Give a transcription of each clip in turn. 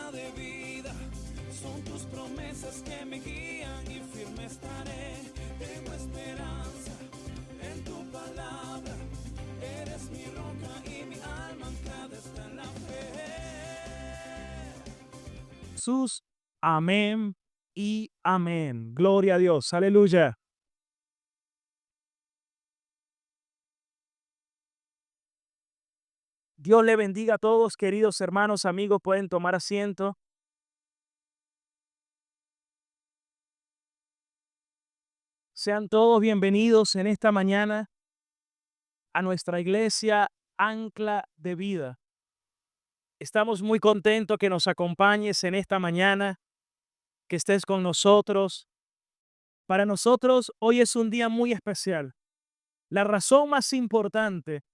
palabra de vida, son tus promesas que me guían y firme estaré. Tengo esperanza en tu palabra, eres mi roca y mi alma anclada está en la fe. Jesús, amén y amén. Gloria a Dios, aleluya. Dios le bendiga a todos, queridos hermanos, amigos, pueden tomar asiento. Sean todos bienvenidos en esta mañana a nuestra iglesia Ancla de Vida. Estamos muy contentos que nos acompañes en esta mañana, que estés con nosotros. Para nosotros hoy es un día muy especial. La razón más importante,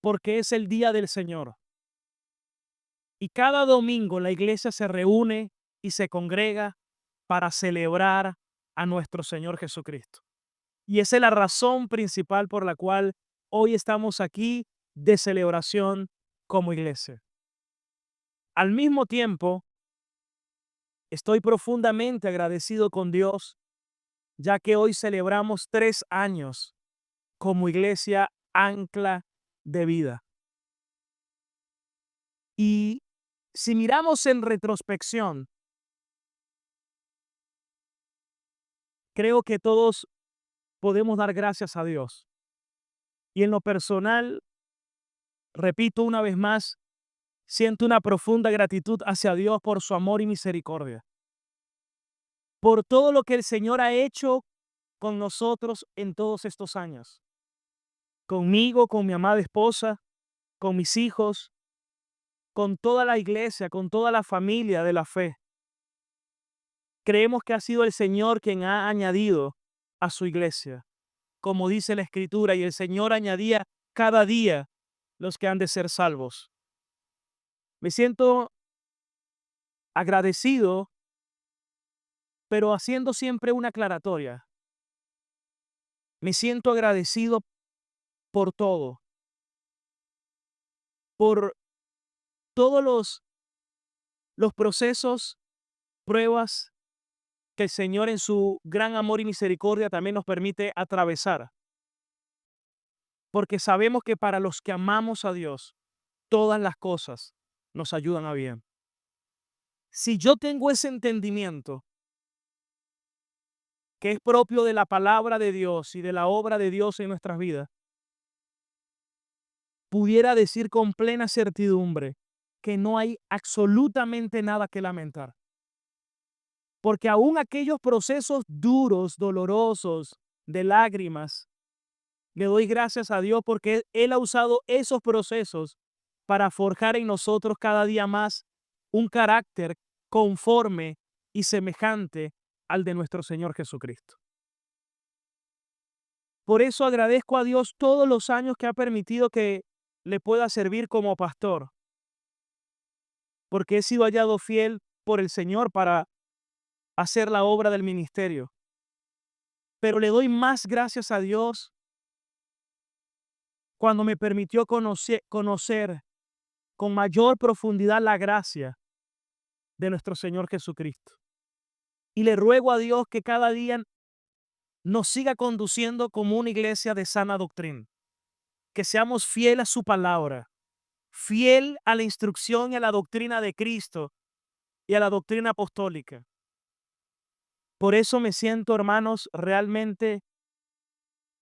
porque es el día del Señor. Y cada domingo la iglesia se reúne y se congrega para celebrar a nuestro Señor Jesucristo. Y esa es la razón principal por la cual hoy estamos aquí de celebración como iglesia. Al mismo tiempo, estoy profundamente agradecido con Dios, ya que hoy celebramos 3 años como iglesia Ancla de Vida. Y si miramos en retrospección, creo que todos podemos dar gracias a Dios. Y en lo personal, repito una vez más, siento una profunda gratitud hacia Dios por su amor y misericordia, por todo lo que el Señor ha hecho con nosotros en todos estos años, conmigo, con mi amada esposa, con mis hijos, con toda la iglesia, con toda la familia de la fe. Creemos que ha sido el Señor quien ha añadido a su iglesia, como dice la Escritura, y el Señor añadía cada día los que han de ser salvos. Me siento agradecido, pero haciendo siempre una aclaratoria. Me siento agradecido por todo, por todos los procesos, pruebas que el Señor en su gran amor y misericordia también nos permite atravesar. Porque sabemos que para los que amamos a Dios, todas las cosas nos ayudan a bien. Si yo tengo ese entendimiento que es propio de la palabra de Dios y de la obra de Dios en nuestras vidas, pudiera decir con plena certidumbre que no hay absolutamente nada que lamentar. Porque aún aquellos procesos duros, dolorosos, de lágrimas, le doy gracias a Dios porque Él ha usado esos procesos para forjar en nosotros cada día más un carácter conforme y semejante al de nuestro Señor Jesucristo. Por eso agradezco a Dios todos los años que ha permitido que le pueda servir como pastor, porque he sido hallado fiel por el Señor para hacer la obra del ministerio. Pero le doy más gracias a Dios cuando me permitió conocer con mayor profundidad la gracia de nuestro Señor Jesucristo. Y le ruego a Dios que cada día nos siga conduciendo como una iglesia de sana doctrina, que seamos fiel a su palabra, fiel a la instrucción y a la doctrina de Cristo y a la doctrina apostólica. Por eso me siento, hermanos, realmente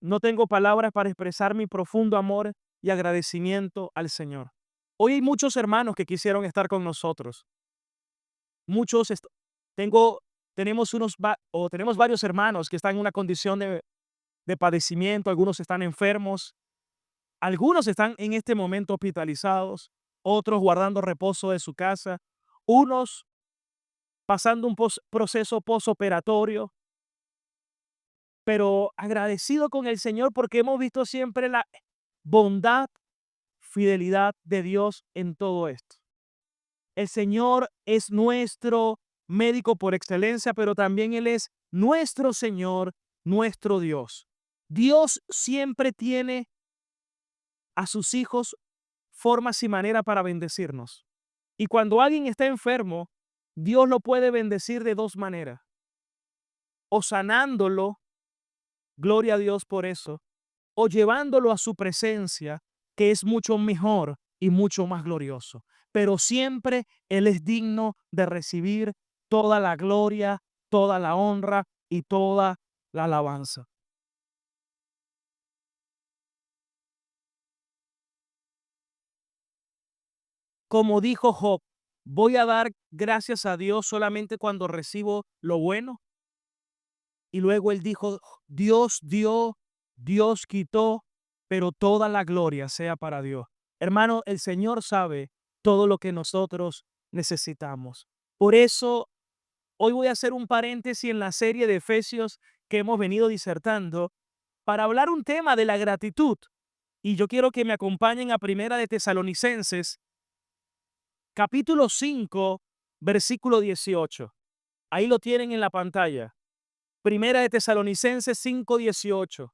no tengo palabras para expresar mi profundo amor y agradecimiento al Señor. Hoy hay muchos hermanos que quisieron estar con nosotros. Muchos, tengo, tenemos varios hermanos que están en una condición de padecimiento, algunos están enfermos, algunos están en este momento hospitalizados, otros guardando reposo de su casa, unos pasando un proceso posoperatorio, pero agradecido con el Señor porque hemos visto siempre la bondad, fidelidad de Dios en todo esto. El Señor es nuestro médico por excelencia, pero también Él es nuestro Señor, nuestro Dios. Dios siempre tiene a sus hijos formas y manera para bendecirnos. Y cuando alguien está enfermo, Dios lo puede bendecir de dos maneras. O sanándolo, gloria a Dios por eso, o llevándolo a su presencia, que es mucho mejor y mucho más glorioso. Pero siempre Él es digno de recibir toda la gloria, toda la honra y toda la alabanza. Como dijo Job, ¿voy a dar gracias a Dios solamente cuando recibo lo bueno? Y luego él dijo, Dios dio, Dios quitó, pero toda la gloria sea para Dios. Hermano, el Señor sabe todo lo que nosotros necesitamos. Por eso, hoy voy a hacer un paréntesis en la serie de Efesios que hemos venido disertando para hablar un tema de la gratitud. Y yo quiero que me acompañen a Primera de Tesalonicenses, capítulo 5, versículo 18. Ahí lo tienen en la pantalla. Primera de Tesalonicenses 5:18.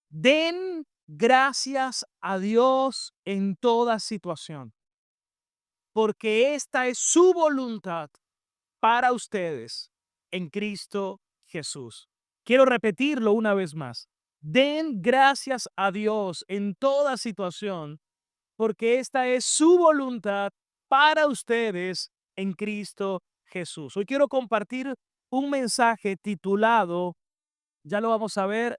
Den gracias a Dios en toda situación, porque esta es su voluntad para ustedes en Cristo Jesús. Quiero repetirlo una vez más. Den gracias a Dios en toda situación, porque esta es su voluntad para ustedes en Cristo Jesús. Hoy quiero compartir un mensaje titulado, ya lo vamos a ver,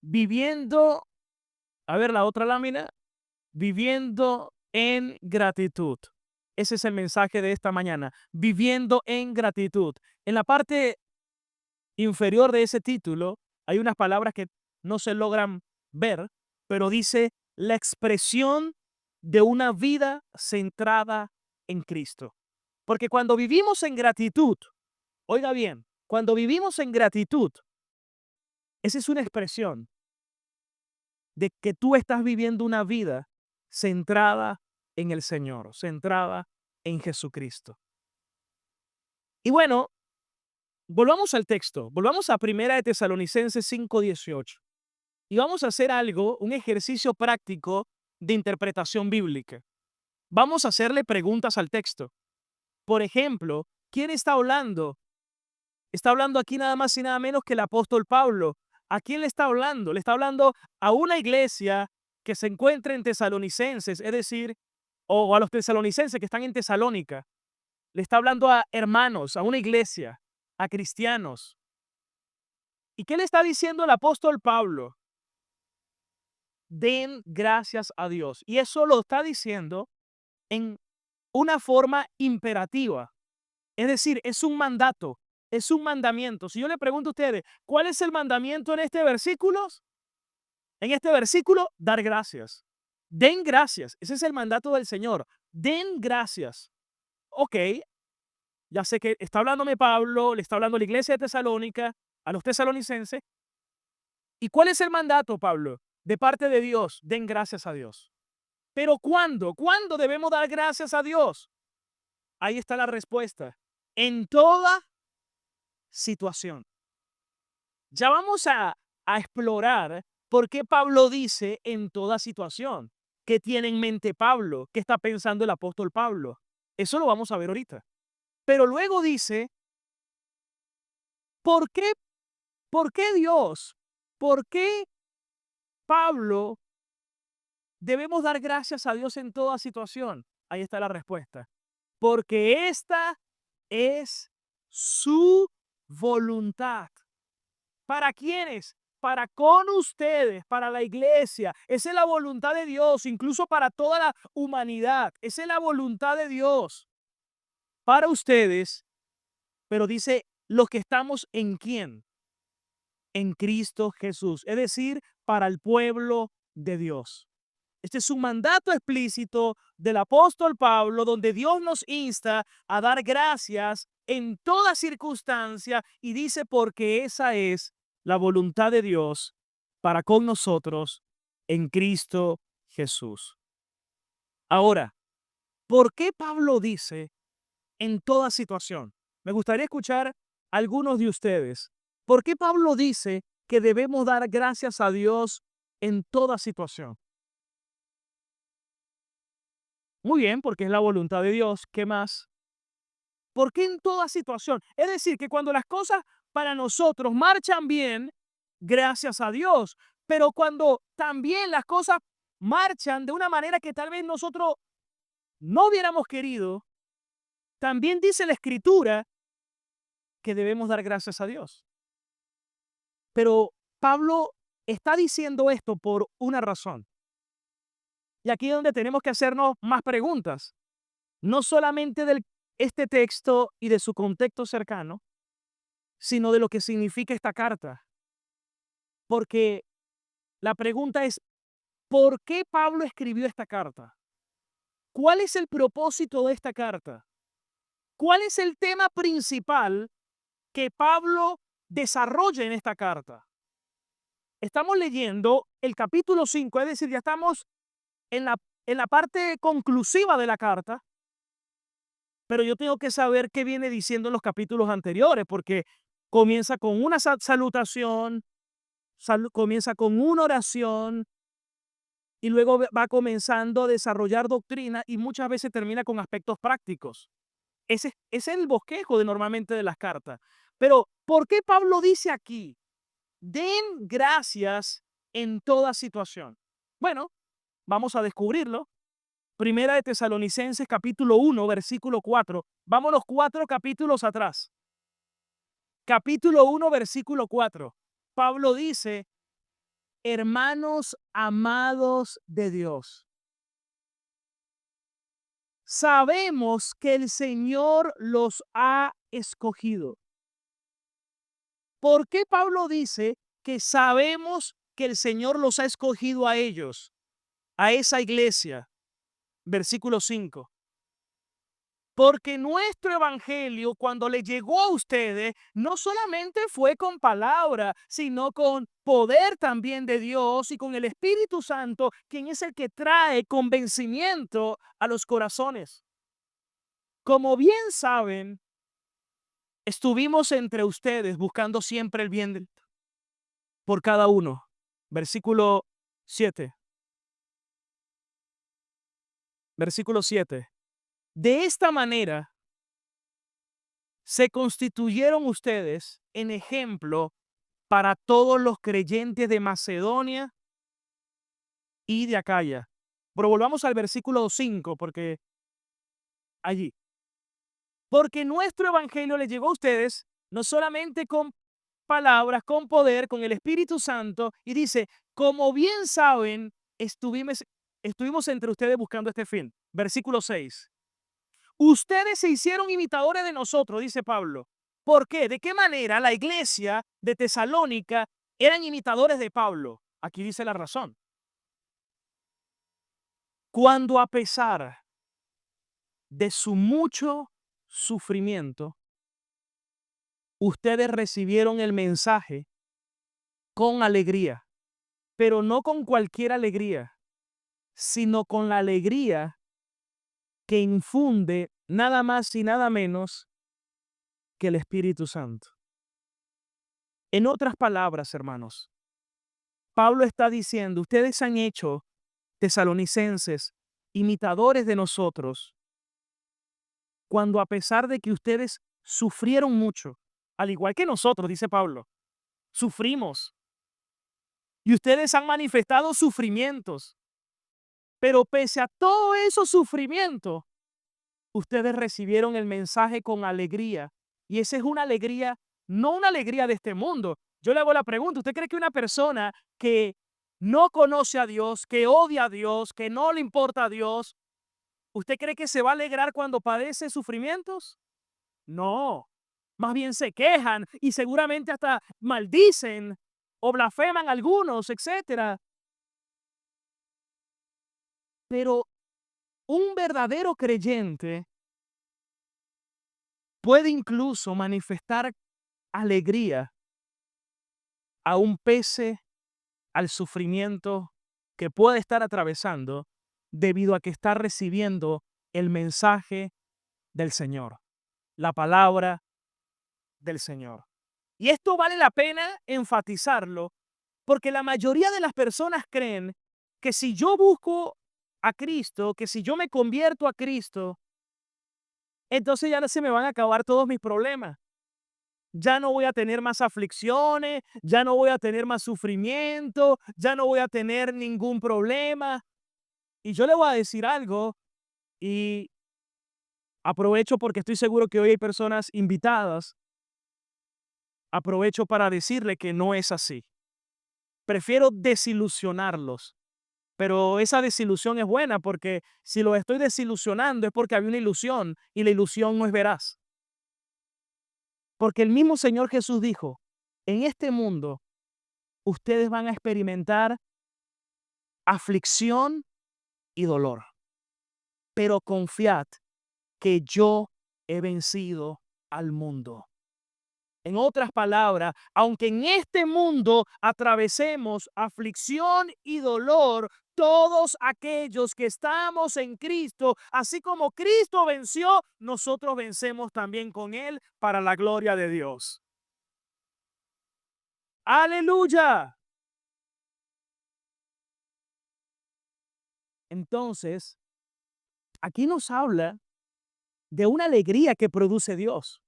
viviendo, a ver la otra lámina, viviendo en gratitud. Ese es el mensaje de esta mañana, viviendo en gratitud. En la parte inferior de ese título hay unas palabras que no se logran ver, pero dice la expresión de una vida centrada en Cristo. Porque cuando vivimos en gratitud, oiga bien, cuando vivimos en gratitud, esa es una expresión de que tú estás viviendo una vida centrada en el Señor, centrada en Jesucristo. Y bueno, volvamos al texto, volvamos a Primera de Tesalonicenses 5:18 y vamos a hacer algo, un ejercicio práctico de interpretación bíblica. Vamos a hacerle preguntas al texto. Por ejemplo, ¿quién está hablando? Está hablando aquí nada más y nada menos que el apóstol Pablo. ¿A quién le está hablando? Le está hablando a una iglesia que se encuentra en Tesalonicenses, es decir, o a los tesalonicenses que están en Tesalónica. Le está hablando a hermanos, a una iglesia, a cristianos. ¿Y qué le está diciendo el apóstol Pablo? Den gracias a Dios. Y eso lo está diciendo en una forma imperativa. Es decir, es un mandato, es un mandamiento. Si yo le pregunto a ustedes, ¿cuál es el mandamiento en este versículo? En este versículo, dar gracias. Den gracias. Ese es el mandato del Señor. Den gracias. Ok, ya sé que está hablándome Pablo, le está hablando a la iglesia de Tesalónica, a los tesalonicenses. ¿Y cuál es el mandato, Pablo? De parte de Dios, den gracias a Dios. Pero ¿cuándo? ¿Cuándo debemos dar gracias a Dios? Ahí está la respuesta. En toda situación. Ya vamos a explorar por qué Pablo dice en toda situación. ¿Qué tiene en mente Pablo? ¿Qué está pensando el apóstol Pablo? Eso lo vamos a ver ahorita. Pero luego dice, ¿por qué? ¿Por qué Dios? ¿Por qué Pablo debemos dar gracias a Dios en toda situación? Ahí está la respuesta. Porque esta es su voluntad. ¿Para quiénes? Para con ustedes, para la iglesia. Esa es la voluntad de Dios, incluso para toda la humanidad. Esa es la voluntad de Dios para ustedes, pero dice los que estamos en quién, en Cristo Jesús, es decir, para el pueblo de Dios. Este es un mandato explícito del apóstol Pablo, donde Dios nos insta a dar gracias en toda circunstancia y dice porque esa es la voluntad de Dios para con nosotros en Cristo Jesús. Ahora, ¿por qué Pablo dice en toda situación? Me gustaría escuchar a algunos de ustedes. ¿Por qué Pablo dice que debemos dar gracias a Dios en toda situación? Muy bien, porque es la voluntad de Dios. ¿Qué más? ¿Por qué en toda situación? Es decir, que cuando las cosas para nosotros marchan bien, gracias a Dios. Pero cuando también las cosas marchan de una manera que tal vez nosotros no hubiéramos querido, también dice la Escritura que debemos dar gracias a Dios. Pero Pablo está diciendo esto por una razón. Y aquí es donde tenemos que hacernos más preguntas. No solamente de este texto y de su contexto cercano, sino de lo que significa esta carta. Porque la pregunta es, ¿por qué Pablo escribió esta carta? ¿Cuál es el propósito de esta carta? ¿Cuál es el tema principal que Pablo desarrolla en esta carta? Estamos leyendo el capítulo 5, es decir, ya estamos en la parte conclusiva de la carta, pero yo tengo que saber qué viene diciendo en los capítulos anteriores, porque comienza con una salutación, comienza con una oración, y luego va comenzando a desarrollar doctrina y muchas veces termina con aspectos prácticos. Ese es el bosquejo normalmente de las cartas. Pero, ¿por qué Pablo dice aquí, den gracias en toda situación? Bueno, vamos a descubrirlo. Primera de Tesalonicenses, capítulo 1, versículo 4. Vámonos 4 capítulos atrás. Capítulo 1, versículo 4. Pablo dice, hermanos amados de Dios, sabemos que el Señor los ha escogido. ¿Por qué Pablo dice que sabemos que el Señor los ha escogido a ellos, a esa iglesia? Versículo 5. Porque nuestro evangelio, cuando le llegó a ustedes, no solamente fue con palabra, sino con poder también de Dios y con el Espíritu Santo, quien es el que trae convencimiento a los corazones. Como bien saben, estuvimos entre ustedes buscando siempre el bien por cada uno. Versículo 7. Versículo 7. De esta manera se constituyeron ustedes en ejemplo para todos los creyentes de Macedonia y de Acaya. Pero volvamos al versículo 5, porque allí. Porque nuestro evangelio le llegó a ustedes no solamente con palabras, con poder, con el Espíritu Santo, y dice, como bien saben, estuvimos entre ustedes buscando este fin. Versículo 6. Ustedes se hicieron imitadores de nosotros, dice Pablo. ¿Por qué? ¿De qué manera la iglesia de Tesalónica eran imitadores de Pablo? Aquí dice la razón. Cuando a pesar de su mucho sufrimiento, ustedes recibieron el mensaje con alegría, pero no con cualquier alegría, sino con la alegría que infunde nada más y nada menos que el Espíritu Santo. En otras palabras, hermanos, Pablo está diciendo, ustedes han hecho, tesalonicenses, imitadores de nosotros, cuando a pesar de que ustedes sufrieron mucho, al igual que nosotros, dice Pablo, sufrimos. Y ustedes han manifestado sufrimientos. Pero pese a todo esos sufrimientos, ustedes recibieron el mensaje con alegría. Y esa es una alegría, no una alegría de este mundo. Yo le hago la pregunta, ¿usted cree que una persona que no conoce a Dios, que odia a Dios, que no le importa a Dios, ¿usted cree que se va a alegrar cuando padece sufrimientos? No, más bien se quejan y seguramente hasta maldicen o blasfeman algunos, etcétera. Pero un verdadero creyente puede incluso manifestar alegría aún pese al sufrimiento que puede estar atravesando debido a que está recibiendo el mensaje del Señor, la palabra del Señor. Y esto vale la pena enfatizarlo porque la mayoría de las personas creen que si yo busco a Cristo, que si yo me convierto a Cristo, entonces ya no se me van a acabar todos mis problemas. Ya no voy a tener más aflicciones, ya no voy a tener más sufrimiento, ya no voy a tener ningún problema. Y yo le voy a decir algo y aprovecho porque estoy seguro que hoy hay personas invitadas. Aprovecho para decirle que no es así. Prefiero desilusionarlos, pero esa desilusión es buena porque si los estoy desilusionando es porque había una ilusión y la ilusión no es veraz. Porque el mismo Señor Jesús dijo, en este mundo ustedes van a experimentar aflicción y dolor, pero confiad que yo he vencido al mundo. En otras palabras, aunque en este mundo atravesemos aflicción y dolor, todos aquellos que estamos en Cristo, así como Cristo venció, nosotros vencemos también con Él para la gloria de Dios. ¡Aleluya! Entonces, aquí nos habla de una alegría que produce Dios.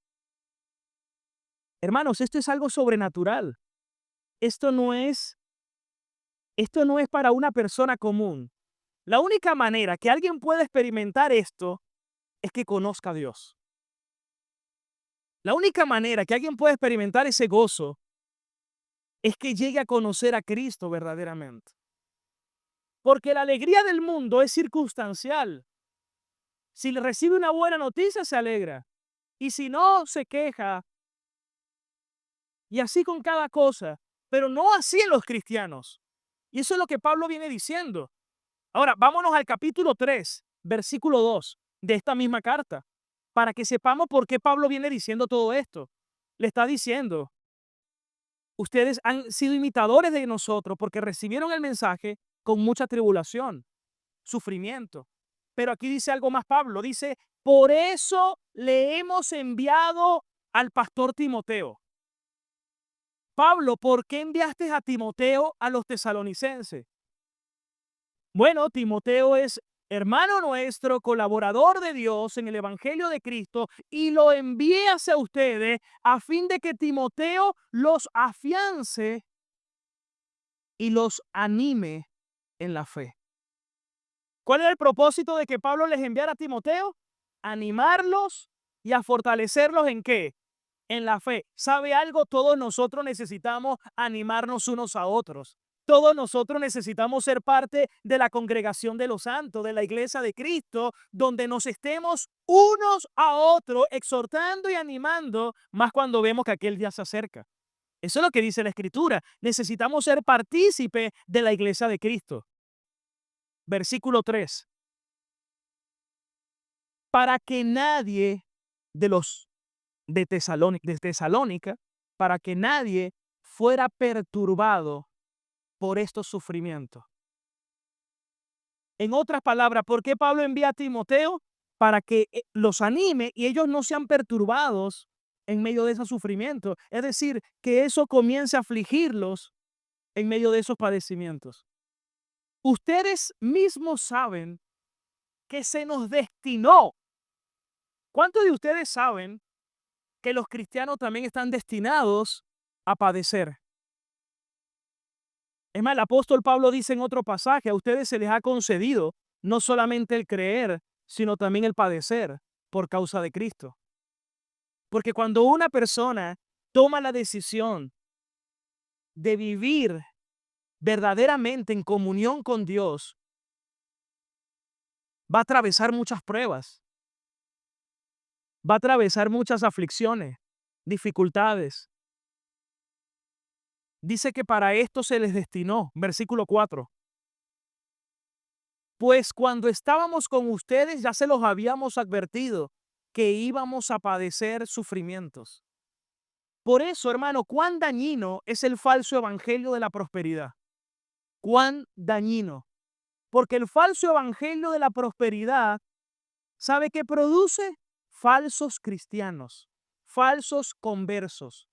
Hermanos, esto es algo sobrenatural. Esto no es, esto no es para una persona común. La única manera que alguien pueda experimentar esto es que conozca a Dios. La única manera que alguien pueda experimentar ese gozo es que llegue a conocer a Cristo verdaderamente. Porque la alegría del mundo es circunstancial. Si le recibe una buena noticia, se alegra. Y si no, se queja. Y así con cada cosa. Pero no así en los cristianos. Y eso es lo que Pablo viene diciendo. Ahora, vámonos al capítulo 3, versículo 2 de esta misma carta, para que sepamos por qué Pablo viene diciendo todo esto. Le está diciendo, ustedes han sido imitadores de nosotros porque recibieron el mensaje con mucha tribulación, sufrimiento. Pero aquí dice algo más Pablo, dice, por eso le hemos enviado al pastor Timoteo. Pablo, ¿por qué enviaste a Timoteo a los tesalonicenses? Bueno, Timoteo es hermano nuestro, colaborador de Dios en el Evangelio de Cristo, y lo envié hacia ustedes a fin de que Timoteo los afiance y los anime en la fe. ¿Cuál era el propósito de que Pablo les enviara a Timoteo? Animarlos y a fortalecerlos ¿en qué? En la fe. ¿Sabe algo? Todos nosotros necesitamos animarnos unos a otros. Todos nosotros necesitamos ser parte de la congregación de los santos, de la iglesia de Cristo, donde nos estemos unos a otros exhortando y animando, más cuando vemos que aquel día se acerca. Eso es lo que dice la Escritura. Necesitamos ser partícipes de la iglesia de Cristo. Versículo 3. Para que nadie de los de Tesalónica, para que nadie fuera perturbado por estos sufrimientos. En otras palabras, ¿por qué Pablo envía a Timoteo? Para que los anime y ellos no sean perturbados en medio de esos sufrimientos. Es decir, que eso comience a afligirlos en medio de esos padecimientos. Ustedes mismos saben que se nos destinó. ¿Cuántos de ustedes saben que los cristianos también están destinados a padecer? Es más, el apóstol Pablo dice en otro pasaje, a ustedes se les ha concedido no solamente el creer, sino también el padecer por causa de Cristo. Porque cuando una persona toma la decisión de vivir verdaderamente en comunión con Dios, va a atravesar muchas pruebas, va a atravesar muchas aflicciones, dificultades. Dice que para esto se les destinó, versículo 4. Pues cuando estábamos con ustedes ya se los habíamos advertido que íbamos a padecer sufrimientos. Por eso, hermano, cuán dañino es el falso evangelio de la prosperidad. Cuán dañino. Porque el falso evangelio de la prosperidad, ¿sabe qué produce? Falsos cristianos, falsos conversos.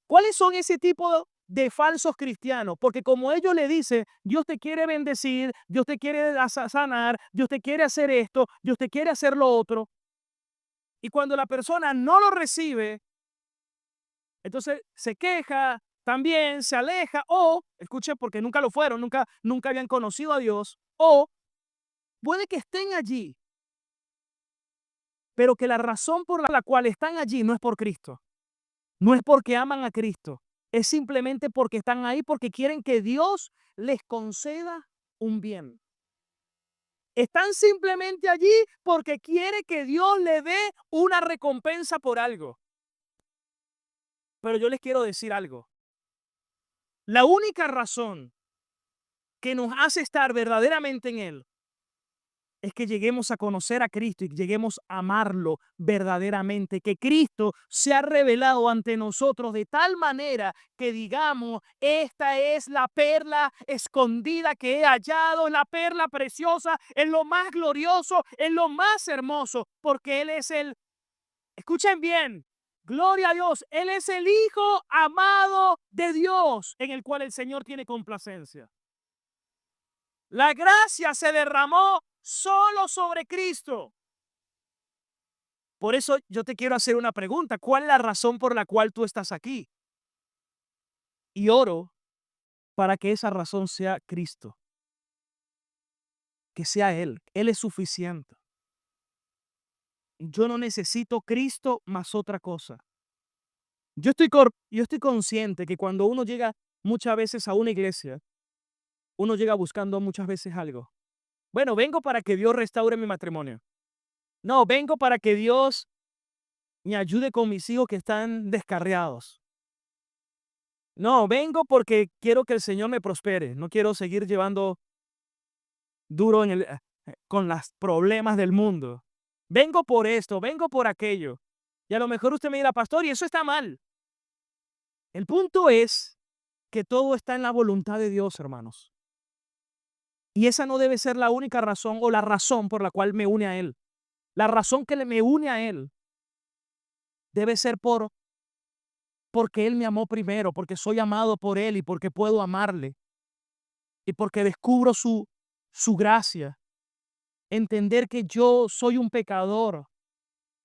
¿Cuáles son ese tipo de falsos cristianos, porque como ellos le dicen, Dios te quiere bendecir, Dios te quiere sanar, Dios te quiere hacer esto, Dios te quiere hacer lo otro, y cuando la persona no lo recibe, entonces se queja, también se aleja, o, escuche, porque nunca lo fueron, nunca habían conocido a Dios, o puede que estén allí, pero que la razón por la cual están allí no es por Cristo, no es porque aman a Cristo, es simplemente porque están ahí porque quieren que Dios les conceda un bien. Están simplemente allí porque quiere que Dios le dé una recompensa por algo. Pero yo les quiero decir algo. La única razón que nos hace estar verdaderamente en Él es que lleguemos a conocer a Cristo y lleguemos a amarlo verdaderamente, que Cristo se ha revelado ante nosotros de tal manera que digamos, esta es la perla escondida que he hallado, la perla preciosa, en lo más glorioso, en lo más hermoso, porque Él es escuchen bien, gloria a Dios, Él es el Hijo amado de Dios, en el cual el Señor tiene complacencia. La gracia se derramó solo sobre Cristo. Por eso yo te quiero hacer una pregunta. ¿Cuál es la razón por la cual tú estás aquí? Y oro para que esa razón sea Cristo. Que sea Él. Él es suficiente. Yo no necesito Cristo más otra cosa. Yo estoy consciente que cuando uno llega muchas veces a una iglesia, uno llega buscando muchas veces algo. Bueno, vengo para que Dios restaure mi matrimonio. No, vengo para que Dios me ayude con mis hijos que están descarriados. No, vengo porque quiero que el Señor me prospere. No quiero seguir llevando duro con los problemas del mundo. Vengo por esto, vengo por aquello. Y a lo mejor usted me dirá, pastor, y eso está mal. El punto es que todo está en la voluntad de Dios, hermanos. Y esa no debe ser la única razón o la razón por la cual me une a Él. La razón que me une a Él debe ser porque Él me amó primero, porque soy amado por Él y porque puedo amarle. Y porque descubro su gracia. Entender que yo soy un pecador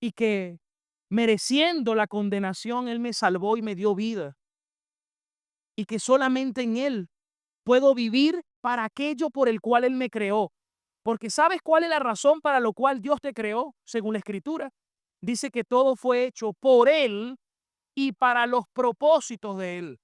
y que mereciendo la condenación, Él me salvó y me dio vida. Y que solamente en Él puedo vivir para aquello por el cual Él me creó. Porque ¿sabes cuál es la razón para la cual Dios te creó? Según la Escritura. Dice que todo fue hecho por Él y para los propósitos de Él.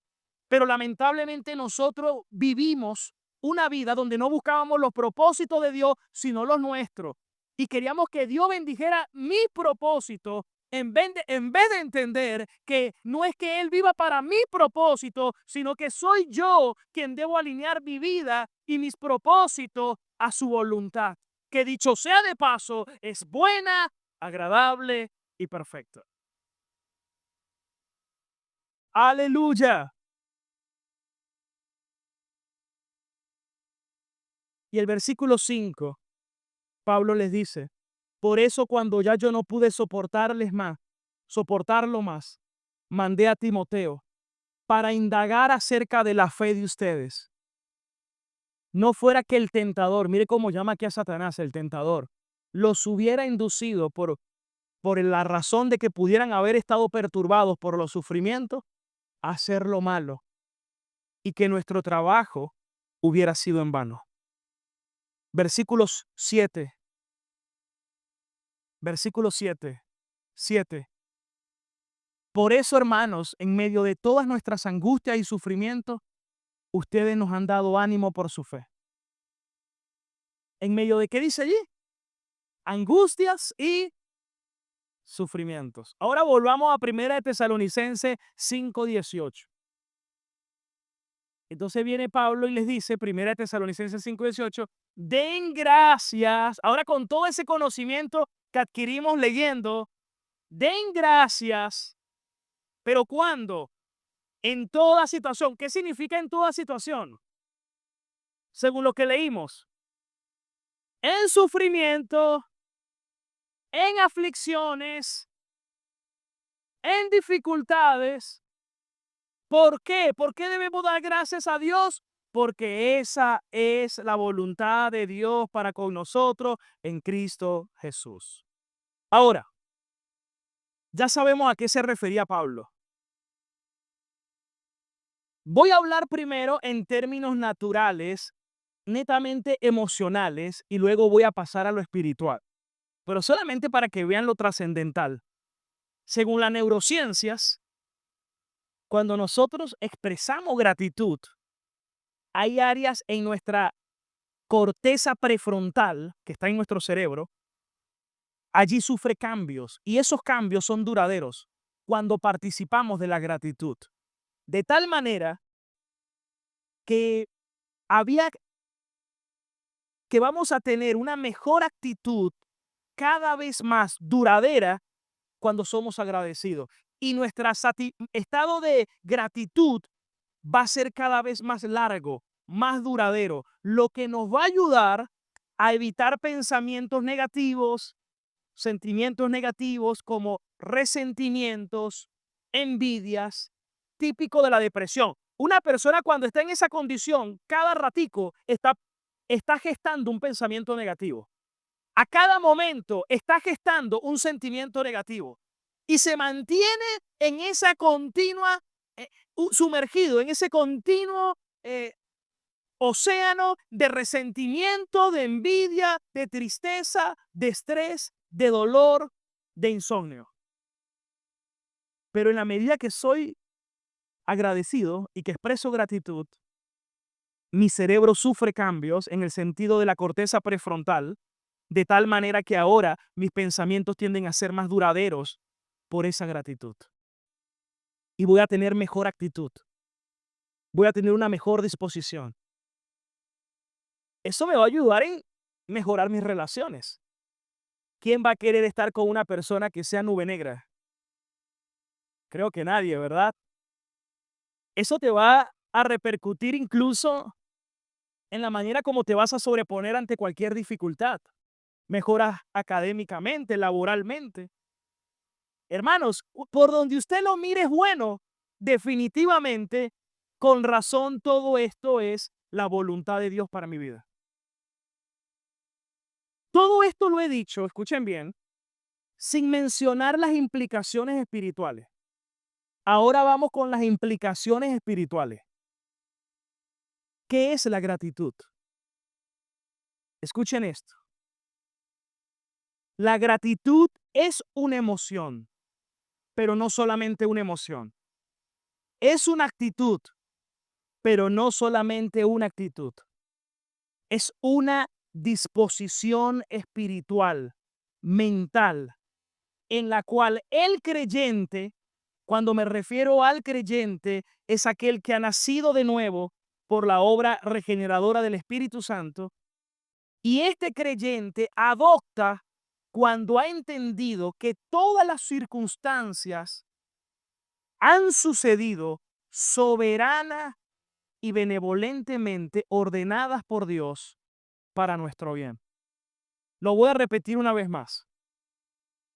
Pero lamentablemente nosotros vivimos una vida donde no buscábamos los propósitos de Dios, sino los nuestros. Y queríamos que Dios bendijera mi propósito en vez de entender que no es que Él viva para mi propósito, sino que soy yo quien debo alinear mi vida y mis propósitos a su voluntad. Que dicho sea de paso, es buena, agradable y perfecta. Aleluya. Y el versículo 5, Pablo les dice, por eso cuando ya yo no pude soportarlo más, mandé a Timoteo para indagar acerca de la fe de ustedes. No fuera que el tentador, mire cómo llama aquí a Satanás el tentador, los hubiera inducido por la razón de que pudieran haber estado perturbados por los sufrimientos, a hacer lo malo y que nuestro trabajo hubiera sido en vano. Versículos 7. Versículo 7. Por eso, hermanos, en medio de todas nuestras angustias y sufrimientos, ustedes nos han dado ánimo por su fe. ¿En medio de qué dice allí? Angustias y sufrimientos. Ahora volvamos a 1 Tesalonicenses 5:18. Entonces viene Pablo y les dice, 1 Tesalonicenses 5:18, den gracias. Ahora con todo ese conocimiento que adquirimos leyendo, den gracias. ¿Pero cuándo? En toda situación. ¿Qué significa en toda situación? Según lo que leímos. En sufrimiento, en aflicciones, en dificultades, ¿Por qué? ¿Por qué debemos dar gracias a Dios? Porque esa es la voluntad de Dios para con nosotros en Cristo Jesús. Ahora, ya sabemos a qué se refería Pablo. Voy a hablar primero en términos naturales, netamente emocionales, y luego voy a pasar a lo espiritual. Pero solamente para que vean lo trascendental. Según las neurociencias, cuando nosotros expresamos gratitud, hay áreas en nuestra corteza prefrontal, que está en nuestro cerebro, allí sufre cambios y esos cambios son duraderos cuando participamos de la gratitud. De tal manera que había que vamos a tener una mejor actitud cada vez más duradera cuando somos agradecidos. Y nuestro estado de gratitud va a ser cada vez más largo, más duradero, lo que nos va a ayudar a evitar pensamientos negativos, sentimientos negativos como resentimientos, envidias, típico de la depresión. Una persona cuando está en esa condición, cada ratico está gestando un pensamiento negativo. A cada momento está gestando un sentimiento negativo y se mantiene en esa continua, sumergido en ese continuo océano de resentimiento, de envidia, de tristeza, de estrés, de dolor, de insomnio. Pero en la medida que soy agradecido y que expreso gratitud, mi cerebro sufre cambios en el sentido de la corteza prefrontal, de tal manera que ahora mis pensamientos tienden a ser más duraderos por esa gratitud. Y voy a tener mejor actitud. Voy a tener una mejor disposición. Eso me va a ayudar en mejorar mis relaciones. ¿Quién va a querer estar con una persona que sea nube negra? Creo que nadie, ¿verdad? Eso te va a repercutir incluso en la manera como te vas a sobreponer ante cualquier dificultad. Mejoras académicamente, laboralmente. Hermanos, por donde usted lo mire es bueno. Definitivamente, con razón, todo esto es la voluntad de Dios para mi vida. Todo esto lo he dicho, escuchen bien, sin mencionar las implicaciones espirituales. Ahora vamos con las implicaciones espirituales. ¿Qué es la gratitud? Escuchen esto. La gratitud es una emoción, pero no solamente una emoción. Es una actitud, pero no solamente una actitud. Es una disposición espiritual, mental, en la cual el creyente, cuando me refiero al creyente, es aquel que ha nacido de nuevo por la obra regeneradora del Espíritu Santo, y este creyente adopta cuando ha entendido que todas las circunstancias han sucedido soberana y benevolentemente ordenadas por Dios para nuestro bien. Lo voy a repetir una vez más.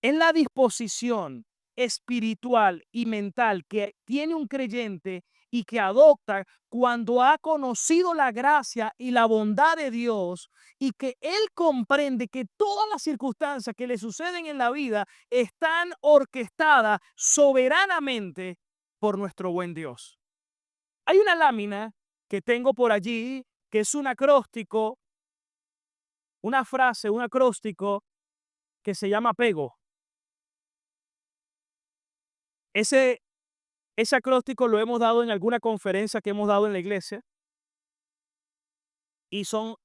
Es la disposición espiritual y mental que tiene un creyente y que adopta cuando ha conocido la gracia y la bondad de Dios y que él comprende que todas las circunstancias que le suceden en la vida están orquestadas soberanamente por nuestro buen Dios. Hay una lámina que tengo por allí que es un acróstico, una frase, un acróstico que se llama apego. Ese acróstico lo hemos dado en alguna conferencia que hemos dado en la iglesia y son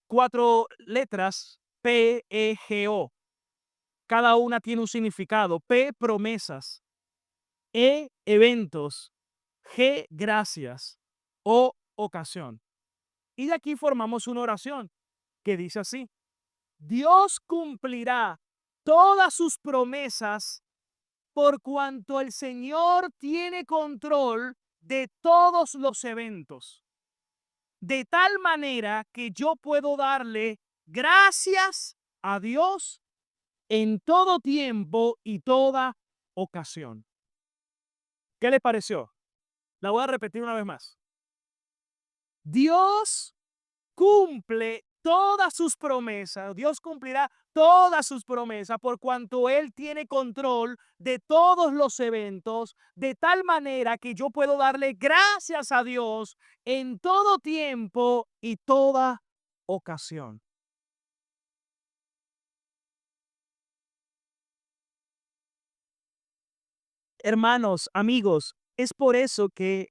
4 letras PEGO. Cada una tiene un significado. P, promesas. E, eventos. G, gracias. O, ocasión. Y de aquí formamos una oración que dice así: Dios cumplirá todas sus promesas por cuanto el Señor tiene control de todos los eventos, de tal manera que yo puedo darle gracias a Dios en todo tiempo y toda ocasión. ¿Qué le pareció? La voy a repetir una vez más. Dios cumple todas sus promesas. Dios cumplirá todas sus promesas por cuanto Él tiene control de todos los eventos, de tal manera que yo puedo darle gracias a Dios en todo tiempo y toda ocasión. Hermanos, amigos, es por eso que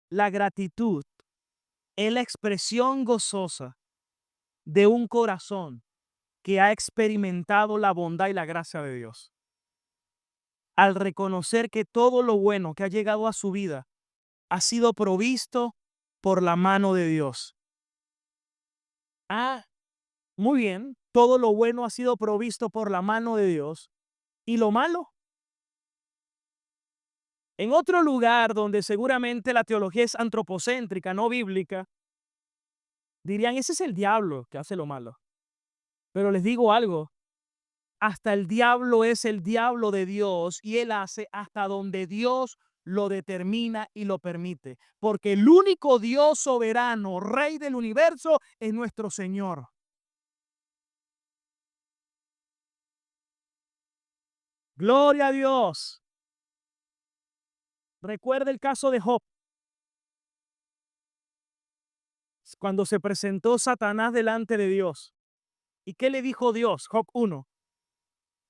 la gratitud es la expresión gozosa de un corazón que ha experimentado la bondad y la gracia de Dios. Al reconocer que todo lo bueno que ha llegado a su vida ha sido provisto por la mano de Dios. Ah, muy bien, todo lo bueno ha sido provisto por la mano de Dios. ¿Y lo malo? En otro lugar donde seguramente la teología es antropocéntrica, no bíblica, dirían, ese es el diablo que hace lo malo. Pero les digo algo, hasta el diablo es el diablo de Dios y él hace hasta donde Dios lo determina y lo permite. Porque el único Dios soberano, Rey del universo, es nuestro Señor. Gloria a Dios. Recuerda el caso de Job. Cuando se presentó Satanás delante de Dios. ¿Y qué le dijo Dios? Job 1.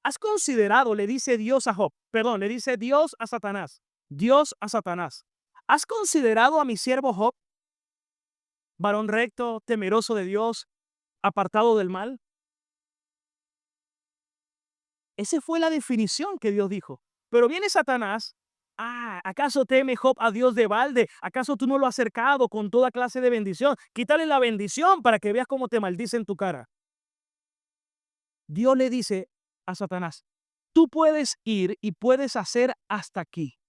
¿Has considerado, le dice Dios a Job, perdón, le dice Dios a Satanás, Dios a Satanás, ¿has considerado a mi siervo Job, varón recto, temeroso de Dios, apartado del mal? Esa fue la definición que Dios dijo. Pero viene Satanás. ¿Acaso teme Job a Dios de balde? ¿Acaso tú no lo has cercado con toda clase de bendición? Quítale la bendición para que veas cómo te maldice en tu cara. Dios le dice a Satanás, tú puedes ir y puedes hacer hasta aquí.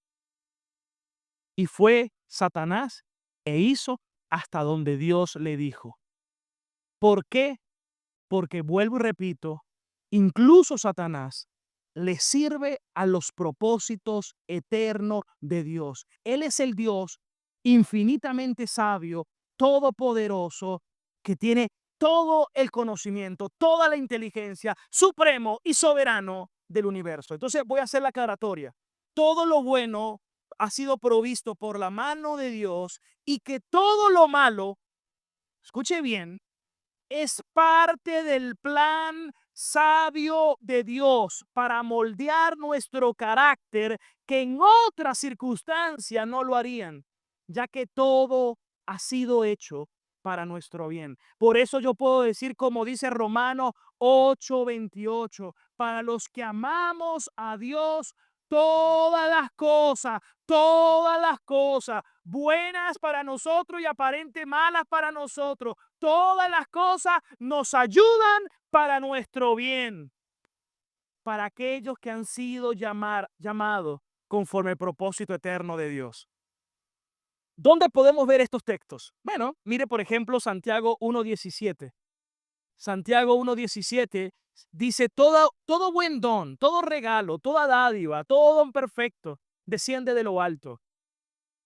Y fue Satanás e hizo hasta donde Dios le dijo. ¿Por qué? Porque vuelvo y repito, incluso Satanás le sirve a los propósitos eternos de Dios. Él es el Dios infinitamente sabio, todopoderoso, que tiene todo el conocimiento, toda la inteligencia, supremo y soberano del universo. Entonces voy a hacer la aclaratoria. Todo lo bueno ha sido provisto por la mano de Dios y que todo lo malo, escuche bien, es parte del plan sabio de Dios para moldear nuestro carácter que en otras circunstancias no lo harían, ya que todo ha sido hecho para nuestro bien. Por eso yo puedo decir, como dice Romanos 8:28, para los que amamos a Dios, todas las cosas, buenas para nosotros y aparente malas para nosotros, todas las cosas nos ayudan para nuestro bien, para aquellos que han sido llamados conforme al propósito eterno de Dios. ¿Dónde podemos ver estos textos? Bueno, mire por ejemplo Santiago 1:17. Santiago 1:17 dice, todo buen don, todo regalo, toda dádiva, todo don perfecto desciende de lo alto,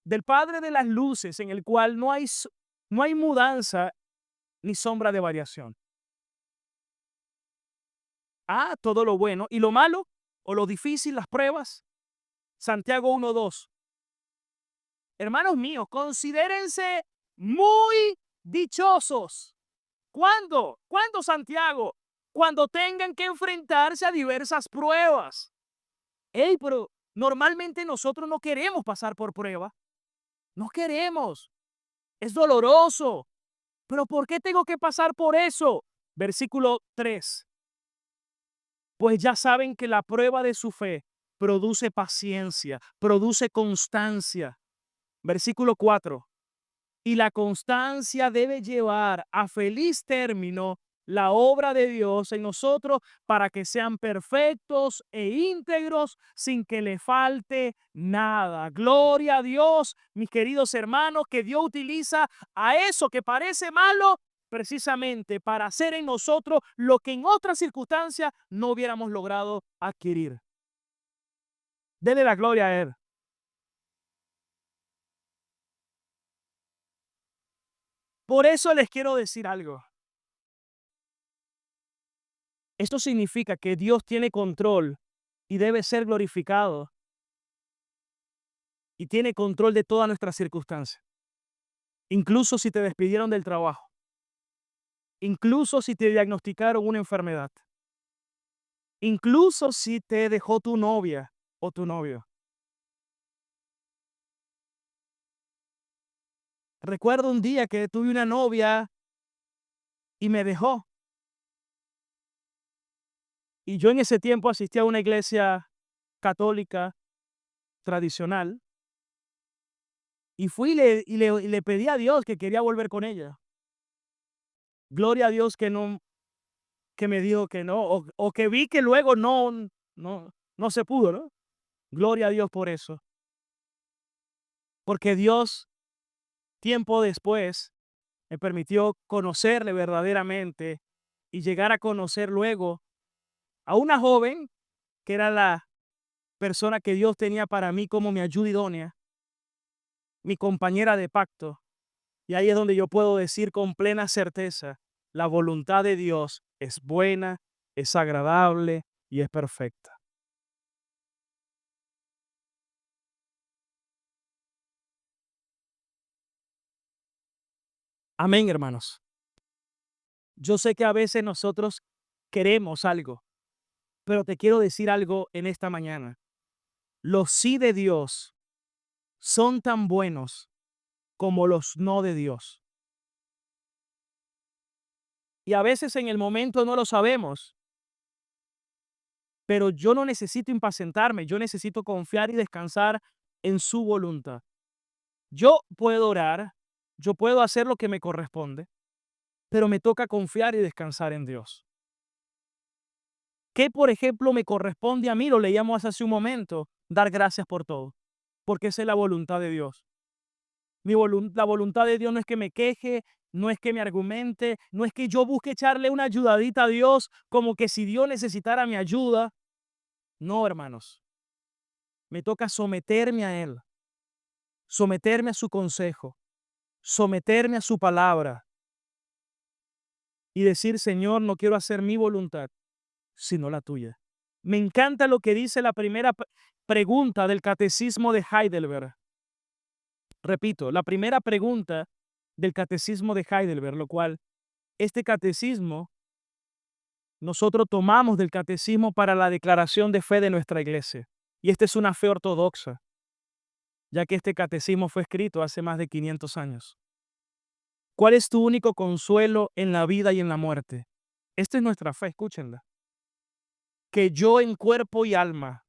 del Padre de las luces, en el cual no hay mudanza ni sombra de variación. Todo lo bueno y lo malo o lo difícil, las pruebas. Santiago 1:2. Hermanos míos, considérense muy dichosos. ¿Cuándo? ¿Cuándo, Santiago? Cuando tengan que enfrentarse a diversas pruebas. Pero normalmente nosotros no queremos pasar por prueba. No queremos. Es doloroso. ¿Pero por qué tengo que pasar por eso? Versículo 3. Pues ya saben que la prueba de su fe produce paciencia, produce constancia. Versículo 4. Y la constancia debe llevar a feliz término la obra de Dios en nosotros para que sean perfectos e íntegros sin que le falte nada. Gloria a Dios, mis queridos hermanos, que Dios utiliza a eso que parece malo precisamente para hacer en nosotros lo que en otras circunstancias no hubiéramos logrado adquirir. Dele la gloria a Él. Por eso les quiero decir algo. Esto significa que Dios tiene control y debe ser glorificado y tiene control de todas nuestras circunstancias. Incluso si te despidieron del trabajo, incluso si te diagnosticaron una enfermedad, incluso si te dejó tu novia o tu novio. Recuerdo un día que tuve una novia y me dejó. Y yo en ese tiempo asistía a una iglesia católica tradicional y fui y le pedí a Dios que quería volver con ella. Gloria a Dios que no, que me dijo que no, o que vi que luego no se pudo, ¿no? Gloria a Dios por eso. Porque Dios, tiempo después, me permitió conocerle verdaderamente y llegar a conocer luego a una joven que era la persona que Dios tenía para mí como mi ayuda idónea, mi compañera de pacto. Y ahí es donde yo puedo decir con plena certeza, la voluntad de Dios es buena, es agradable y es perfecta. Amén, hermanos. Yo sé que a veces nosotros queremos algo, pero te quiero decir algo en esta mañana. Los sí de Dios son tan buenos como los no de Dios. Y a veces en el momento no lo sabemos, pero yo no necesito impacientarme, yo necesito confiar y descansar en su voluntad. Yo puedo orar, yo puedo hacer lo que me corresponde, pero me toca confiar y descansar en Dios. ¿Qué, por ejemplo, me corresponde a mí? Lo leíamos hace un momento, dar gracias por todo, porque esa es la voluntad de Dios. La voluntad de Dios no es que me queje, no es que me argumente, no es que yo busque echarle una ayudadita a Dios, como que si Dios necesitara mi ayuda. No, hermanos, me toca someterme a Él, someterme a su consejo, someterme a su palabra y decir, Señor, no quiero hacer mi voluntad, sino la tuya. Me encanta lo que dice la primera pregunta del Catecismo de Heidelberg. Repito, la primera pregunta del Catecismo de Heidelberg, lo cual este catecismo nosotros tomamos del catecismo para la declaración de fe de nuestra iglesia. Y esta es una fe ortodoxa, ya que este catecismo fue escrito hace más de 500 años. ¿Cuál es tu único consuelo en la vida y en la muerte? Esta es nuestra fe, escúchenla. Que yo en cuerpo y alma,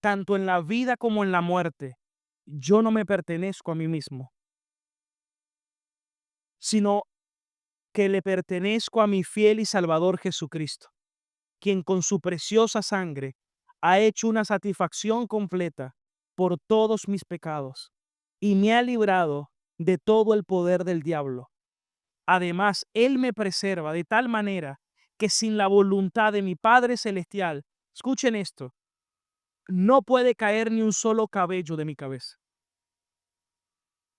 tanto en la vida como en la muerte, yo no me pertenezco a mí mismo, sino que le pertenezco a mi fiel y Salvador Jesucristo, quien con su preciosa sangre ha hecho una satisfacción completa por todos mis pecados y me ha librado de todo el poder del diablo. Además, Él me preserva de tal manera que sin la voluntad de mi Padre Celestial, escuchen esto, no puede caer ni un solo cabello de mi cabeza.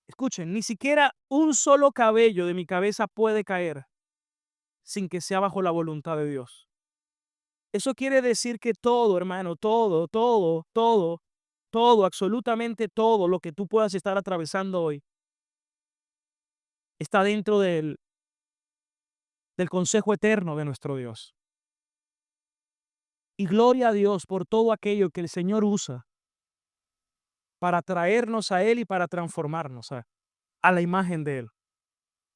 Escuchen, ni siquiera un solo cabello de mi cabeza puede caer sin que sea bajo la voluntad de Dios. Eso quiere decir que todo, hermano, todo, absolutamente todo lo que tú puedas estar atravesando hoy está dentro del consejo eterno de nuestro Dios. Y gloria a Dios por todo aquello que el Señor usa para traernos a Él y para transformarnos a la imagen de Él.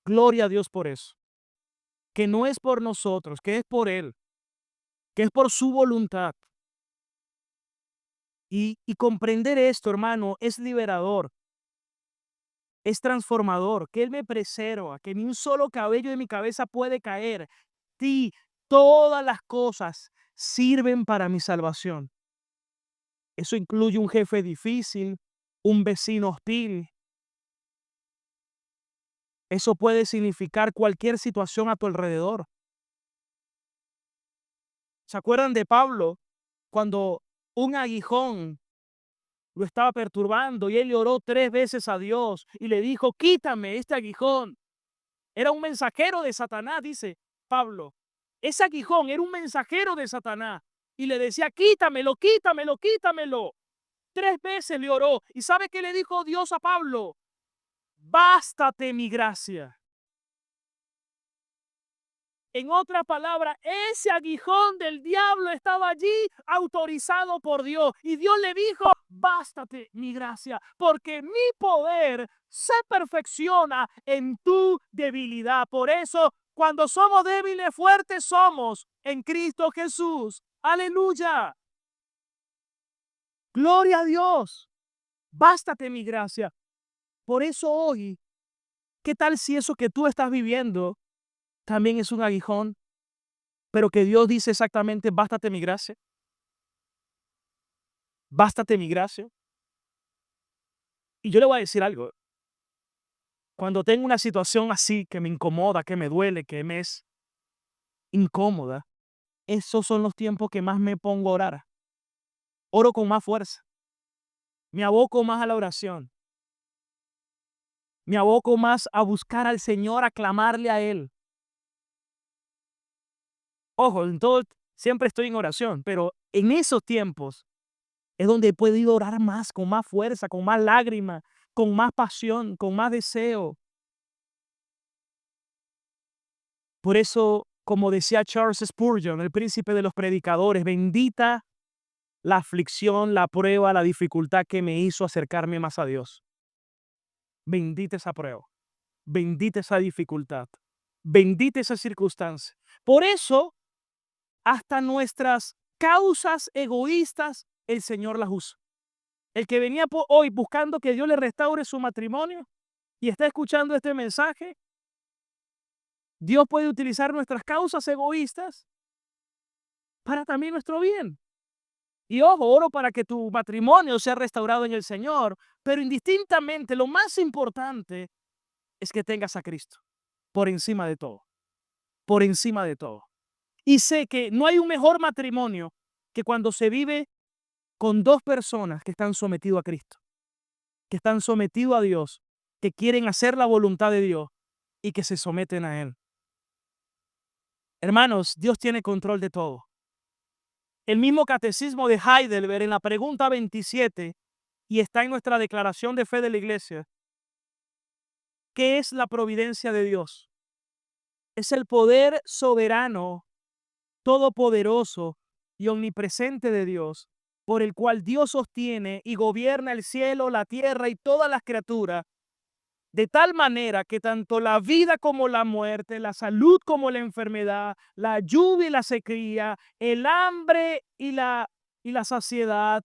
Gloria a Dios por eso. Que no es por nosotros, que es por Él, que es por su voluntad. Y comprender esto, hermano, es liberador, es transformador, que Él me preserva, que ni un solo cabello de mi cabeza puede caer. Sí, todas las cosas sirven para mi salvación. Eso incluye un jefe difícil, un vecino hostil. Eso puede significar cualquier situación a tu alrededor. ¿Se acuerdan de Pablo cuando un aguijón lo estaba perturbando y él le oró 3 veces a Dios y le dijo, quítame este aguijón? Era un mensajero de Satanás, dice Pablo. Ese aguijón era un mensajero de Satanás. Y le decía, quítamelo, quítamelo, quítamelo. 3 veces le oró. ¿Y sabe qué le dijo Dios a Pablo? Bástate mi gracia. En otras palabras, ese aguijón del diablo estaba allí autorizado por Dios. Y Dios le dijo, bástate mi gracia, porque mi poder se perfecciona en tu debilidad. Por eso, cuando somos débiles, fuertes somos en Cristo Jesús. Aleluya. Gloria a Dios. Bástate mi gracia. Por eso hoy, ¿qué tal si eso que tú estás viviendo también es un aguijón? Pero que Dios dice exactamente, bástate mi gracia. Bástate mi gracia. Y yo le voy a decir algo. Cuando tengo una situación así que me incomoda, que me duele, que me es incómoda, esos son los tiempos que más me pongo a orar. Oro con más fuerza. Me aboco más a la oración. Me aboco más a buscar al Señor, a clamarle a Él. Ojo, en todo, siempre estoy en oración, pero en esos tiempos es donde he podido orar más, con más fuerza, con más lágrimas, con más pasión, con más deseo. Por eso, como decía Charles Spurgeon, el príncipe de los predicadores, bendita la aflicción, la prueba, la dificultad que me hizo acercarme más a Dios. Bendita esa prueba, bendita esa dificultad, bendita esa circunstancia. Por eso, hasta nuestras causas egoístas, el Señor las usa. El que venía hoy buscando que Dios le restaure su matrimonio y está escuchando este mensaje, Dios puede utilizar nuestras causas egoístas para también nuestro bien. Y ojo, oro para que tu matrimonio sea restaurado en el Señor, pero indistintamente lo más importante es que tengas a Cristo por encima de todo, por encima de todo. Y sé que no hay un mejor matrimonio que cuando se vive con 2 personas que están sometidos a Cristo, que están sometidos a Dios, que quieren hacer la voluntad de Dios y que se someten a Él. Hermanos, Dios tiene control de todo. El mismo catecismo de Heidelberg en la pregunta 27 y está en nuestra declaración de fe de la iglesia. ¿Qué es la providencia de Dios? Es el poder soberano, todopoderoso y omnipresente de Dios, por el cual Dios sostiene y gobierna el cielo, la tierra y todas las criaturas, de tal manera que tanto la vida como la muerte, la salud como la enfermedad, la lluvia y la sequía, el hambre y la saciedad,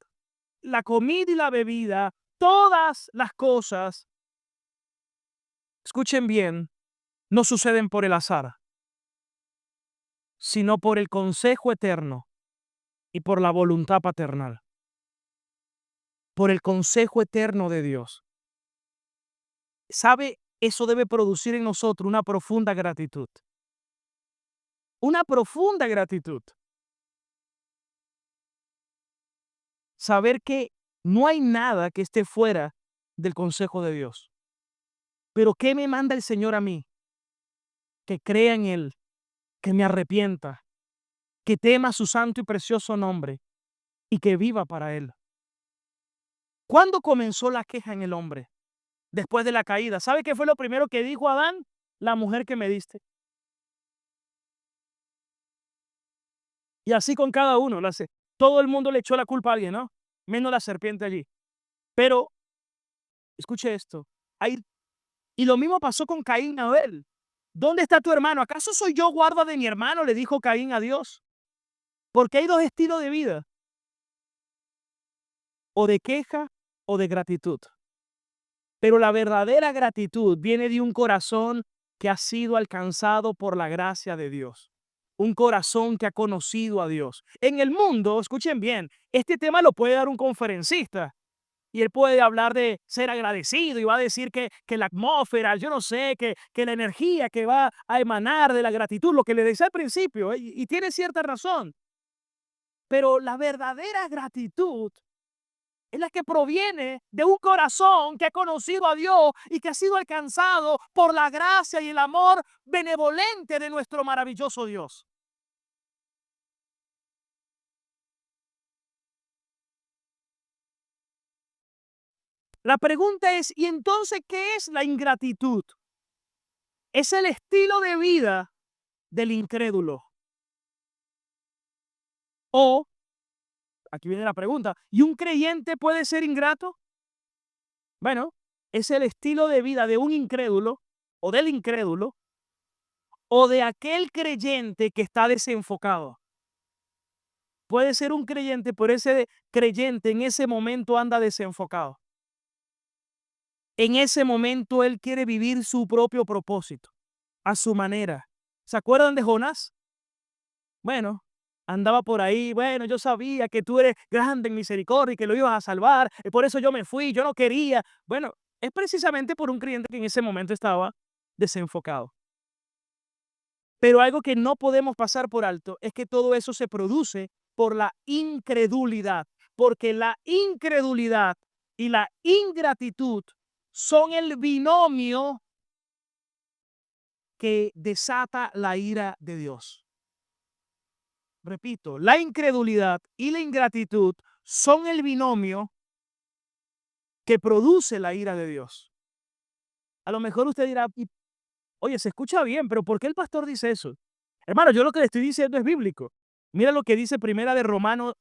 la comida y la bebida, todas las cosas, escuchen bien, no suceden por el azar, sino por el consejo eterno y por la voluntad paternal. Por el consejo eterno de Dios. ¿Sabe? Eso debe producir en nosotros una profunda gratitud. Una profunda gratitud. Saber que no hay nada que esté fuera del consejo de Dios. Pero ¿qué me manda el Señor a mí? Que crea en Él, que me arrepienta, que tema su santo y precioso nombre y que viva para Él. ¿Cuándo comenzó la queja en el hombre? Después de la caída. ¿Sabe qué fue lo primero que dijo Adán? La mujer que me diste. Y así con cada uno. Todo el mundo le echó la culpa a alguien, ¿no? Menos la serpiente allí. Pero, escuche esto. Y lo mismo pasó con Caín y Abel. ¿Dónde está tu hermano? ¿Acaso soy yo guarda de mi hermano? Le dijo Caín a Dios. Porque hay 2 estilos de vida. O de queja o de gratitud. Pero la verdadera gratitud viene de un corazón que ha sido alcanzado por la gracia de Dios. Un corazón que ha conocido a Dios. En el mundo, escuchen bien, este tema lo puede dar un conferencista. Y él puede hablar de ser agradecido y va a decir que la atmósfera, yo no sé, que la energía que va a emanar de la gratitud, lo que le decía al principio, y tiene cierta razón. Pero la verdadera gratitud es la que proviene de un corazón que ha conocido a Dios y que ha sido alcanzado por la gracia y el amor benevolente de nuestro maravilloso Dios. La pregunta es, ¿y entonces qué es la ingratitud? Es el estilo de vida del incrédulo. O, aquí viene la pregunta, ¿y un creyente puede ser ingrato? Bueno, es el estilo de vida de un incrédulo o del incrédulo o de aquel creyente que está desenfocado. Puede ser un creyente, pero ese creyente en ese momento anda desenfocado. En ese momento él quiere vivir su propio propósito, a su manera. ¿Se acuerdan de Jonás? Bueno, andaba por ahí, bueno, yo sabía que tú eres grande en misericordia y que lo ibas a salvar, y por eso yo me fui, yo no quería. Bueno, es precisamente por un creyente que en ese momento estaba desenfocado. Pero algo que no podemos pasar por alto es que todo eso se produce por la incredulidad, porque la incredulidad y la ingratitud son el binomio que desata la ira de Dios. Repito, la incredulidad y la ingratitud son el binomio que produce la ira de Dios. A lo mejor usted dirá, oye, se escucha bien, pero ¿por qué el pastor dice eso? Hermano, yo lo que le estoy diciendo es bíblico. Mira lo que dice primera de Romanos,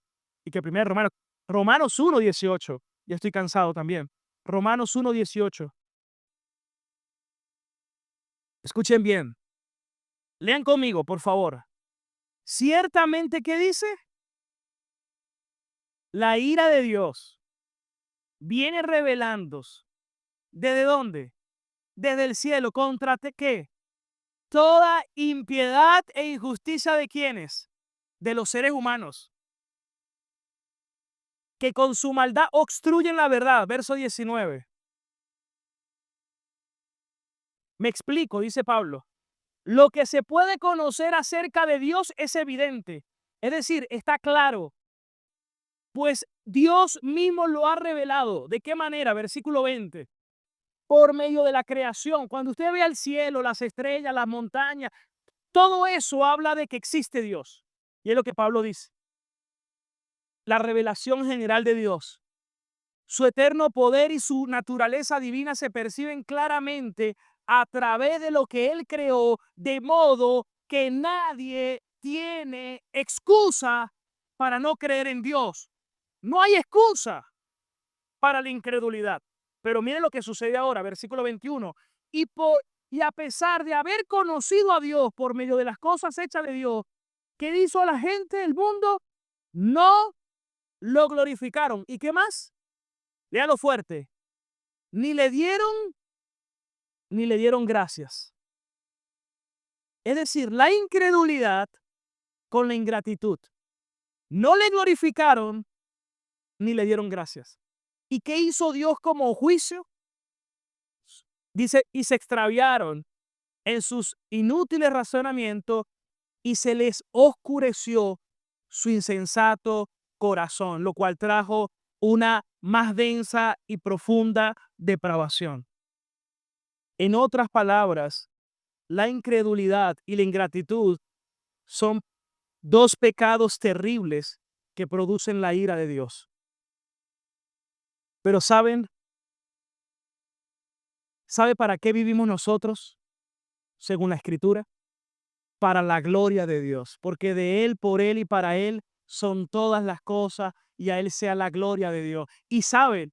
y que primera de Romanos 1:18. Ya estoy cansado también. Romanos 1:18. Escuchen bien. Lean conmigo, por favor. Ciertamente, ¿qué dice? La ira de Dios viene revelándose. ¿Desde dónde? Desde el cielo. ¿Contra qué? Toda impiedad e injusticia de quienes, de los seres humanos, que con su maldad obstruyen la verdad. Verso 19. Me explico, dice Pablo. Lo que se puede conocer acerca de Dios es evidente. Es decir, está claro. Pues Dios mismo lo ha revelado. ¿De qué manera? Versículo 20. Por medio de la creación. Cuando usted ve al cielo, las estrellas, las montañas, todo eso habla de que existe Dios. Y es lo que Pablo dice. La revelación general de Dios. Su eterno poder y su naturaleza divina se perciben claramente a través de lo que Él creó, de modo que nadie tiene excusa para no creer en Dios. No hay excusa para la incredulidad. Pero miren lo que sucede ahora, versículo 21. Y a pesar de haber conocido a Dios por medio de las cosas hechas de Dios, ¿qué hizo la gente del mundo? No lo glorificaron. ¿Y qué más? Léalo fuerte. Ni le dieron gracias. Es decir, la incredulidad con la ingratitud. No le glorificaron ni le dieron gracias. ¿Y qué hizo Dios como juicio? Dice, y se extraviaron en sus inútiles razonamientos y se les oscureció su insensato corazón, lo cual trajo una más densa y profunda depravación. En otras palabras, la incredulidad y la ingratitud son dos pecados terribles que producen la ira de Dios. Pero ¿sabe para qué vivimos nosotros, según la Escritura? Para la gloria de Dios, porque de Él, por Él y para Él son todas las cosas y a Él sea la gloria de Dios. Y saben,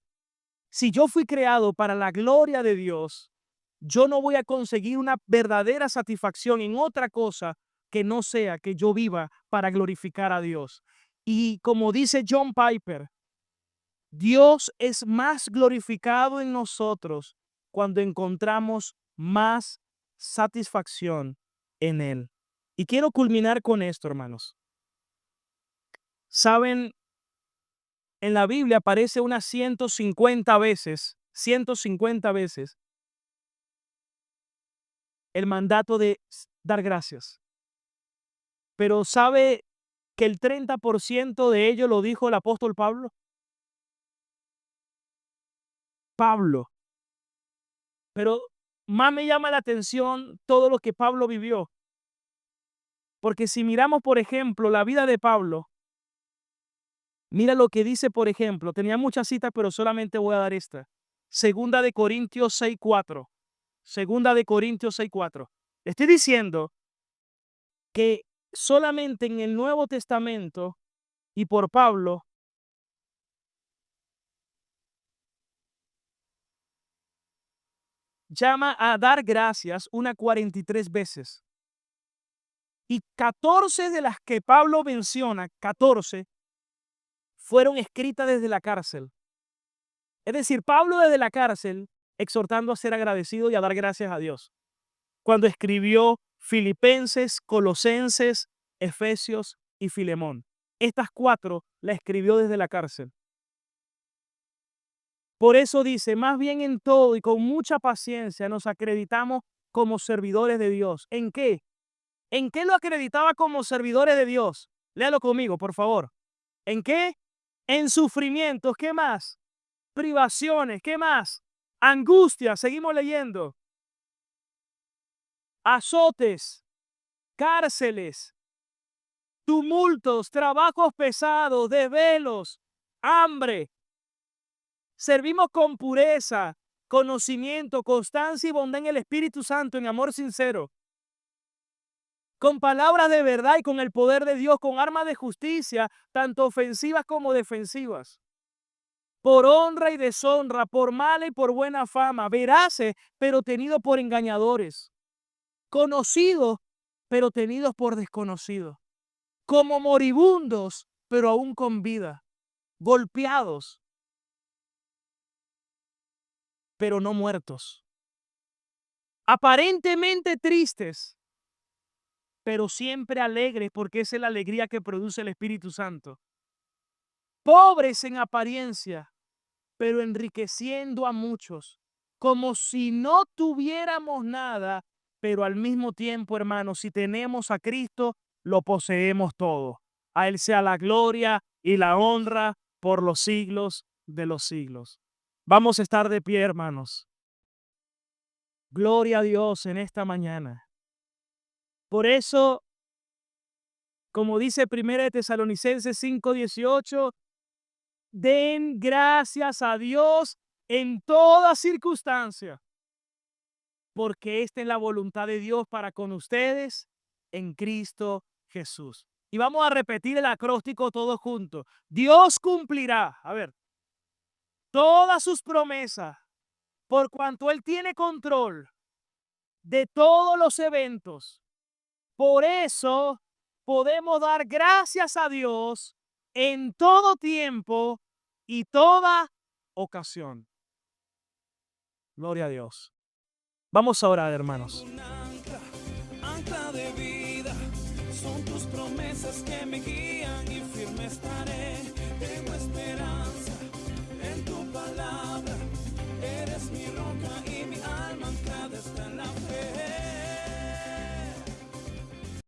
si yo fui creado para la gloria de Dios, yo no voy a conseguir una verdadera satisfacción en otra cosa que no sea que yo viva para glorificar a Dios. Y como dice John Piper, Dios es más glorificado en nosotros cuando encontramos más satisfacción en Él. Y quiero culminar con esto, hermanos. Saben, en la Biblia aparece unas 150 veces, el mandato de dar gracias. Pero ¿sabe que el 30% de ello lo dijo el apóstol Pablo? Pablo. Pero más me llama la atención todo lo que Pablo vivió. Porque si miramos, por ejemplo, la vida de Pablo, mira lo que dice, por ejemplo, tenía muchas citas, pero solamente voy a dar esta. Segunda de Corintios 6:4. Segunda de Corintios 6:4. Estoy diciendo que solamente en el Nuevo Testamento y por Pablo llama a dar gracias unas 43 veces. Y 14 de las que Pablo menciona, 14, fueron escritas desde la cárcel. Es decir, Pablo desde la cárcel exhortando a ser agradecido y a dar gracias a Dios. Cuando escribió Filipenses, Colosenses, Efesios y Filemón. Estas 4 las escribió desde la cárcel. Por eso dice, más bien en todo y con mucha paciencia nos acreditamos como servidores de Dios. ¿En qué? ¿En qué lo acreditaba como servidores de Dios? Léalo conmigo, por favor. ¿En qué? En sufrimientos. ¿Qué más? Privaciones. ¿Qué más? Angustias. Seguimos leyendo. Azotes. Cárceles. Tumultos. Trabajos pesados. Desvelos. Hambre. Servimos con pureza, conocimiento, constancia y bondad en el Espíritu Santo, en amor sincero. Con palabras de verdad y con el poder de Dios, con armas de justicia, tanto ofensivas como defensivas. Por honra y deshonra, por mala y por buena fama, veraces, pero tenidos por engañadores. Conocidos, pero tenidos por desconocidos. Como moribundos, pero aún con vida. Golpeados, pero no muertos. Aparentemente tristes, pero siempre alegres, porque esa es la alegría que produce el Espíritu Santo. Pobres en apariencia, pero enriqueciendo a muchos, como si no tuviéramos nada, pero al mismo tiempo, hermanos, si tenemos a Cristo, lo poseemos todo. A Él sea la gloria y la honra por los siglos de los siglos. Vamos a estar de pie, hermanos. Gloria a Dios en esta mañana. Por eso, como dice 1 Tesalonicenses 5:18, den gracias a Dios en toda circunstancia, porque esta es la voluntad de Dios para con ustedes en Cristo Jesús. Y vamos a repetir el acróstico todos juntos. Dios cumplirá, todas sus promesas, por cuanto Él tiene control de todos los eventos. Por eso podemos dar gracias a Dios en todo tiempo y toda ocasión. Gloria a Dios. Vamos a orar, hermanos. Ancla de vida, son tus promesas que me guían y firme estaré. Tengo esperanza.